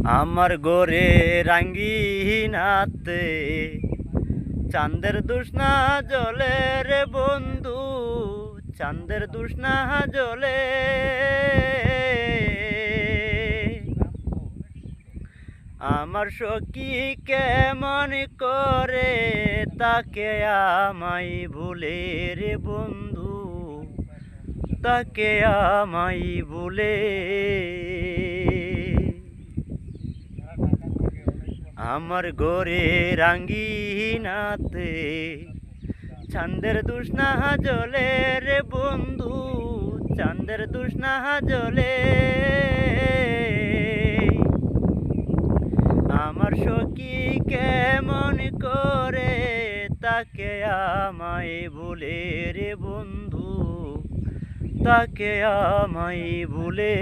আমার গোরে রাঙ্গিনাতে চাঁদের দুষ্ণা জলে রে বন্ধু, চাঁদের দুষ্ণা জলে। আমার সখী কেমন করে তাকে আমায় ভুলে রে বন্ধু, তাকে আমায় ভুলে। আমার গোরে রাঙ্গিনাতে চাঁদের দুষ্ণা জলে রে বন্ধু, চাঁদের দুষ্ণা জলে। আমার সখী কেমন করে তাকে আমায় ভুলে রে বন্ধু, তাকে আমায় ভুলে।